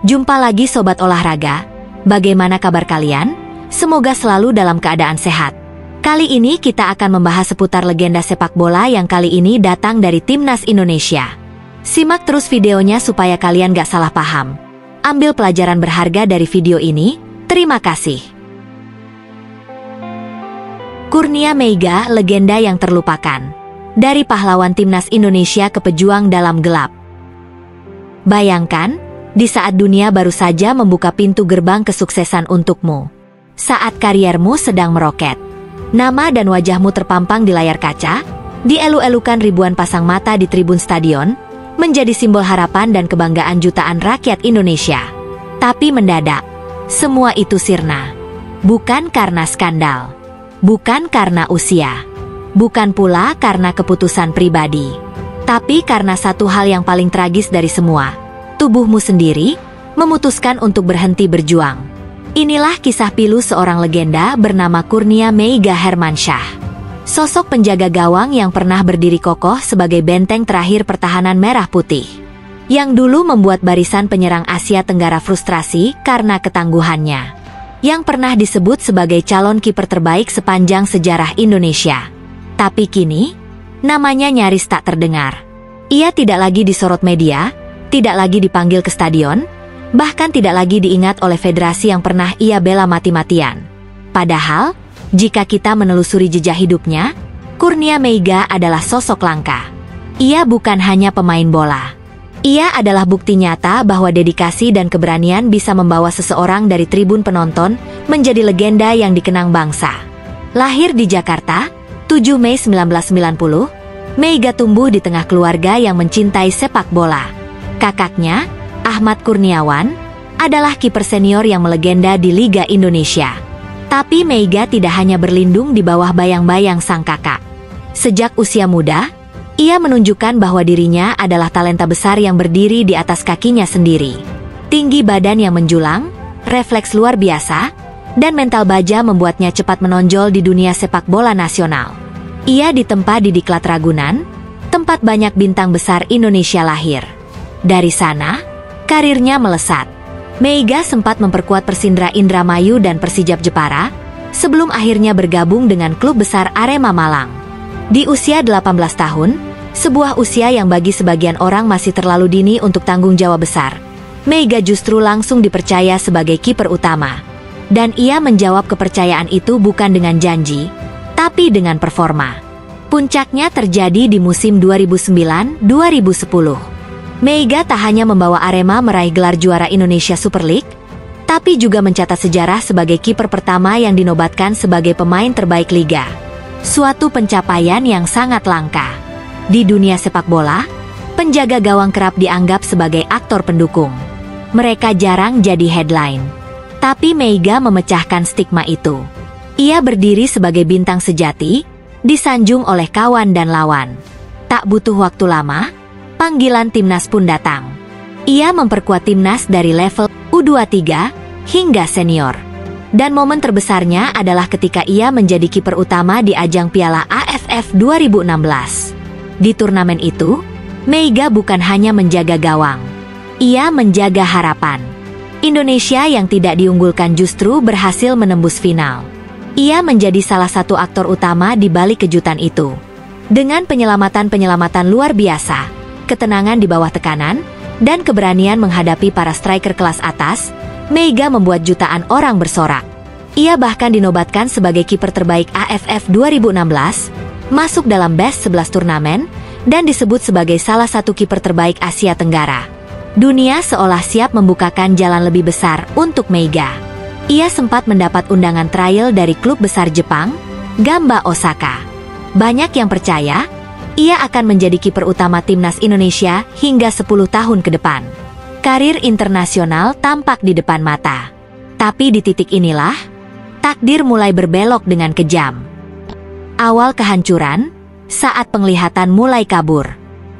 Jumpa lagi Sobat Olahraga, bagaimana kabar kalian? Semoga selalu dalam keadaan sehat. Kali ini kita akan membahas seputar legenda sepak bola yang kali ini datang dari Timnas Indonesia. Simak terus videonya supaya kalian gak salah paham. Ambil pelajaran berharga dari video ini, terima kasih. Kurnia Meiga, legenda yang terlupakan. Dari pahlawan Timnas Indonesia ke pejuang dalam gelap. Bayangkan, di saat dunia baru saja membuka pintu gerbang kesuksesan untukmu. Saat kariermu sedang meroket. Nama dan wajahmu terpampang di layar kaca, dielu-elukan ribuan pasang mata di tribun stadion, menjadi simbol harapan dan kebanggaan jutaan rakyat Indonesia. Tapi mendadak, semua itu sirna. Bukan karena skandal. Bukan karena usia. Bukan pula karena keputusan pribadi. Tapi karena satu hal yang paling tragis dari semua. Tubuhmu sendiri memutuskan untuk berhenti berjuang. Inilah kisah pilu seorang legenda bernama Kurnia Meiga Hermansyah. Sosok penjaga gawang yang pernah berdiri kokoh sebagai benteng terakhir pertahanan merah putih. Yang dulu membuat barisan penyerang Asia Tenggara frustrasi karena ketangguhannya. Yang pernah disebut sebagai calon kiper terbaik sepanjang sejarah Indonesia. Tapi kini, namanya nyaris tak terdengar. Ia tidak lagi disorot media, tidak lagi dipanggil ke stadion, bahkan tidak lagi diingat oleh federasi yang pernah ia bela mati-matian. Padahal, jika kita menelusuri jejak hidupnya, Kurnia Meiga adalah sosok langka. Ia bukan hanya pemain bola. Ia adalah bukti nyata bahwa dedikasi dan keberanian bisa membawa seseorang dari tribun penonton menjadi legenda yang dikenang bangsa. Lahir di Jakarta, 7 Mei 1990, Meiga tumbuh di tengah keluarga yang mencintai sepak bola. Kakaknya, Ahmad Kurniawan, adalah kiper senior yang melegenda di Liga Indonesia. Tapi Meiga tidak hanya berlindung di bawah bayang-bayang sang kakak. Sejak usia muda, ia menunjukkan bahwa dirinya adalah talenta besar yang berdiri di atas kakinya sendiri. Tinggi badan yang menjulang, refleks luar biasa, dan mental baja membuatnya cepat menonjol di dunia sepak bola nasional. Ia ditempa di Diklat Ragunan, tempat banyak bintang besar Indonesia lahir. Dari sana, karirnya melesat. Meiga sempat memperkuat Persindra Indramayu dan Persijap Jepara, sebelum akhirnya bergabung dengan klub besar Arema Malang. Di usia 18 tahun, sebuah usia yang bagi sebagian orang masih terlalu dini untuk tanggung jawab besar, Meiga justru langsung dipercaya sebagai kiper utama. Dan ia menjawab kepercayaan itu bukan dengan janji, tapi dengan performa. Puncaknya terjadi di musim 2009-2010. Meiga tak hanya membawa Arema meraih gelar juara Indonesia Super League, tapi juga mencatat sejarah sebagai kiper pertama yang dinobatkan sebagai pemain terbaik liga. Suatu pencapaian yang sangat langka. Di dunia sepak bola, penjaga gawang kerap dianggap sebagai aktor pendukung. Mereka jarang jadi headline. Tapi Meiga memecahkan stigma itu. Ia berdiri sebagai bintang sejati, disanjung oleh kawan dan lawan. Tak butuh waktu lama, panggilan timnas pun datang. Ia memperkuat timnas dari level U23 hingga senior. Dan momen terbesarnya adalah ketika ia menjadi kiper utama di ajang Piala AFF 2016. Di turnamen itu, Meiga bukan hanya menjaga gawang. Ia menjaga harapan. Indonesia yang tidak diunggulkan justru berhasil menembus final. Ia menjadi salah satu aktor utama di balik kejutan itu. Dengan penyelamatan-penyelamatan luar biasa, ketenangan di bawah tekanan, dan keberanian menghadapi para striker kelas atas, Meiga membuat jutaan orang bersorak. Ia bahkan dinobatkan sebagai kiper terbaik AFF 2016, masuk dalam Best 11 turnamen, dan disebut sebagai salah satu kiper terbaik Asia Tenggara. Dunia seolah siap membukakan jalan lebih besar untuk Meiga. Ia sempat mendapat undangan trial dari klub besar Jepang, Gamba Osaka. Banyak yang percaya, ia akan menjadi kiper utama timnas Indonesia hingga 10 tahun ke depan. Karir internasional tampak di depan mata. Tapi di titik inilah, takdir mulai berbelok dengan kejam. Awal kehancuran, saat penglihatan mulai kabur.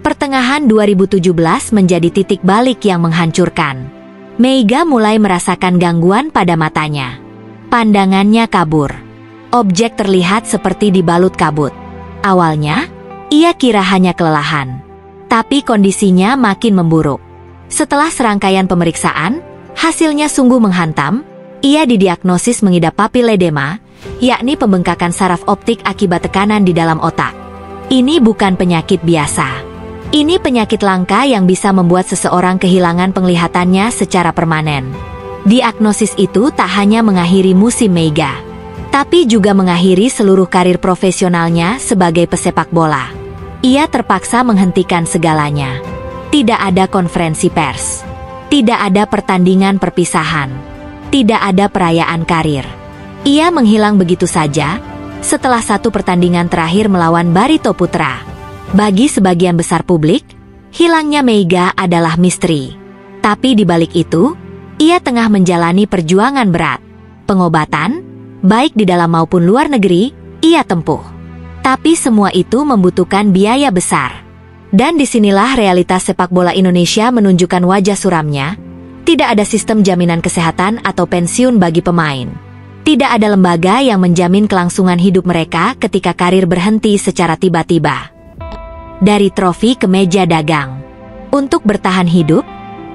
Pertengahan 2017 menjadi titik balik yang menghancurkan. Meiga mulai merasakan gangguan pada matanya. Pandangannya kabur. Objek terlihat seperti dibalut kabut. Awalnya, ia kira hanya kelelahan. Tapi kondisinya makin memburuk. Setelah serangkaian pemeriksaan, Hasilnya sungguh menghantam. Ia didiagnosis mengidap papiledema, yakni pembengkakan saraf optik akibat tekanan di dalam otak. Ini bukan penyakit biasa. Ini penyakit langka yang bisa membuat seseorang kehilangan penglihatannya secara permanen. Diagnosis itu tak hanya mengakhiri musim Meiga, tapi juga mengakhiri seluruh karir profesionalnya sebagai pesepak bola. Ia terpaksa menghentikan segalanya. Tidak ada konferensi pers. Tidak ada pertandingan perpisahan. Tidak ada perayaan karir. Ia menghilang begitu saja setelah satu pertandingan terakhir melawan Barito Putra. Bagi sebagian besar publik, hilangnya Meiga adalah misteri. Tapi di balik itu, ia tengah menjalani perjuangan berat. Pengobatan, baik di dalam maupun luar negeri, ia tempuh. Tapi semua itu membutuhkan biaya besar. Dan disinilah realitas sepak bola Indonesia menunjukkan wajah suramnya. Tidak ada sistem jaminan kesehatan atau pensiun bagi pemain. Tidak ada lembaga yang menjamin kelangsungan hidup mereka ketika karir berhenti secara tiba-tiba. Dari trofi ke meja dagang. Untuk bertahan hidup,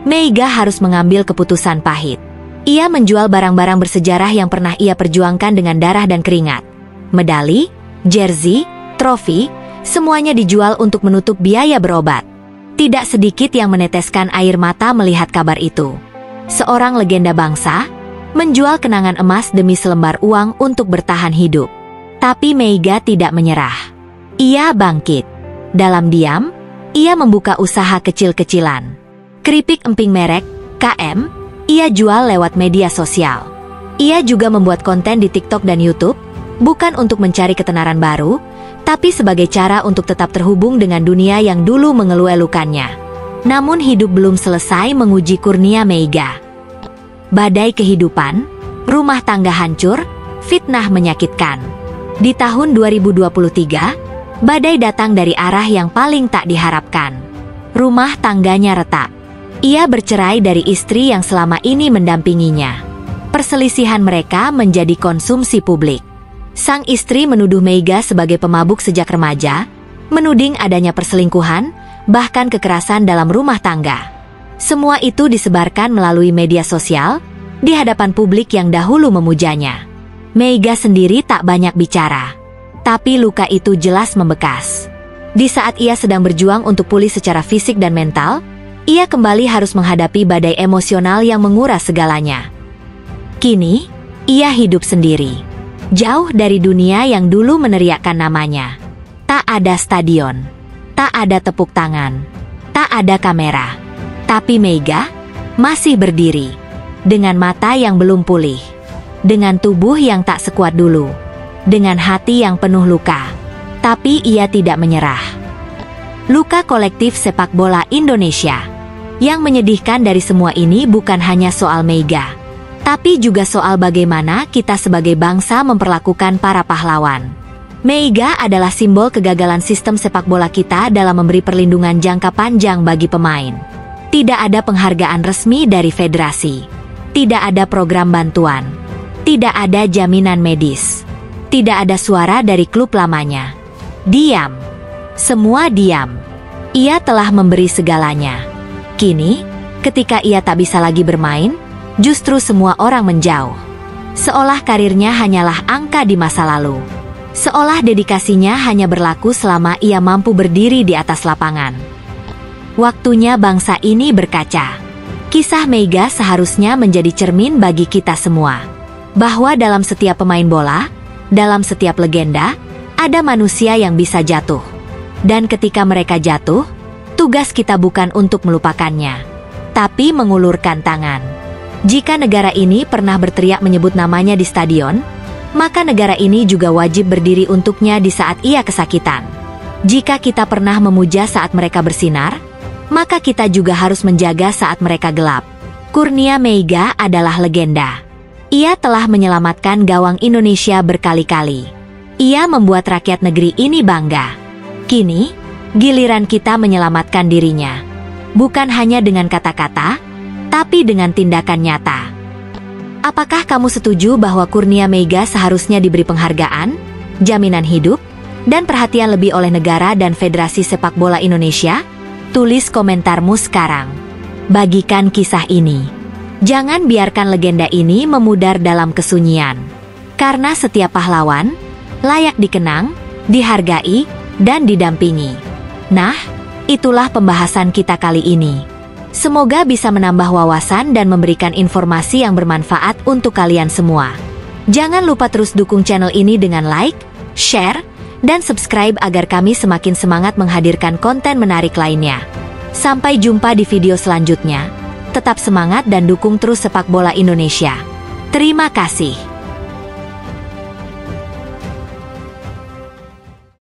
Meiga harus mengambil keputusan pahit. Ia menjual barang-barang bersejarah yang pernah ia perjuangkan dengan darah dan keringat. Medali, jersey, trofi, semuanya dijual untuk menutup biaya berobat. Tidak sedikit yang meneteskan air mata melihat kabar itu. Seorang legenda bangsa menjual kenangan emas demi selembar uang untuk bertahan hidup. Tapi Meiga tidak menyerah. Ia bangkit. Dalam diam, ia membuka usaha kecil-kecilan. Keripik emping merek, KM, ia jual lewat media sosial. Ia juga membuat konten di TikTok dan YouTube, bukan untuk mencari ketenaran baru, tapi sebagai cara untuk tetap terhubung dengan dunia yang dulu mengeluh-elukannya. Namun hidup belum selesai menguji kurnia Meiga. Badai kehidupan, rumah tangga hancur, fitnah menyakitkan. Di tahun 2023, badai datang dari arah yang paling tak diharapkan. Rumah tangganya retak. Ia bercerai dari istri yang selama ini mendampinginya. Perselisihan mereka menjadi konsumsi publik. Sang istri menuduh Meiga sebagai pemabuk sejak remaja, menuding adanya perselingkuhan, bahkan kekerasan dalam rumah tangga. Semua itu disebarkan melalui media sosial, di hadapan publik yang dahulu memujanya. Meiga sendiri tak banyak bicara, tapi luka itu jelas membekas. Di saat ia sedang berjuang untuk pulih secara fisik dan mental, ia kembali harus menghadapi badai emosional yang menguras segalanya. Kini, ia hidup sendiri. Jauh dari dunia yang dulu meneriakkan namanya. Tak ada stadion, tak ada tepuk tangan, tak ada kamera. Tapi Meiga masih berdiri, dengan mata yang belum pulih, dengan tubuh yang tak sekuat dulu, dengan hati yang penuh luka. Tapi ia tidak menyerah. Luka kolektif sepak bola Indonesia. Yang menyedihkan dari semua ini bukan hanya soal Meiga, tapi juga soal bagaimana kita sebagai bangsa memperlakukan para pahlawan. Meiga adalah simbol kegagalan sistem sepak bola kita dalam memberi perlindungan jangka panjang bagi pemain. Tidak ada penghargaan resmi dari federasi. Tidak ada program bantuan. Tidak ada jaminan medis. Tidak ada suara dari klub lamanya. Diam. Semua diam. Ia telah memberi segalanya. Kini, ketika ia tak bisa lagi bermain, justru semua orang menjauh. Seolah karirnya hanyalah angka di masa lalu. Seolah dedikasinya hanya berlaku selama ia mampu berdiri di atas lapangan. Waktunya bangsa ini berkaca. Kisah Meiga seharusnya menjadi cermin bagi kita semua. Bahwa dalam setiap pemain bola, dalam setiap legenda, ada manusia yang bisa jatuh. Dan ketika mereka jatuh, tugas kita bukan untuk melupakannya, tapi mengulurkan tangan. Jika negara ini pernah berteriak menyebut namanya di stadion, maka negara ini juga wajib berdiri untuknya di saat ia kesakitan. Jika kita pernah memuja saat mereka bersinar, maka kita juga harus menjaga saat mereka gelap. Kurnia Meiga adalah legenda. Ia telah menyelamatkan gawang Indonesia berkali-kali. Ia membuat rakyat negeri ini bangga. Kini, giliran kita menyelamatkan dirinya. Bukan hanya dengan kata-kata, tapi dengan tindakan nyata. Apakah kamu setuju bahwa Kurnia Meiga seharusnya diberi penghargaan, jaminan hidup, dan perhatian lebih oleh negara dan Federasi Sepak Bola Indonesia? Tulis komentarmu sekarang. Bagikan kisah ini. Jangan biarkan legenda ini memudar dalam kesunyian. Karena setiap pahlawan layak dikenang, dihargai, dan didampingi. Nah, itulah pembahasan kita kali ini. Semoga bisa menambah wawasan dan memberikan informasi yang bermanfaat untuk kalian semua. Jangan lupa terus dukung channel ini dengan like, share, dan subscribe agar kami semakin semangat menghadirkan konten menarik lainnya. Sampai jumpa di video selanjutnya. Tetap semangat dan dukung terus sepak bola Indonesia. Terima kasih.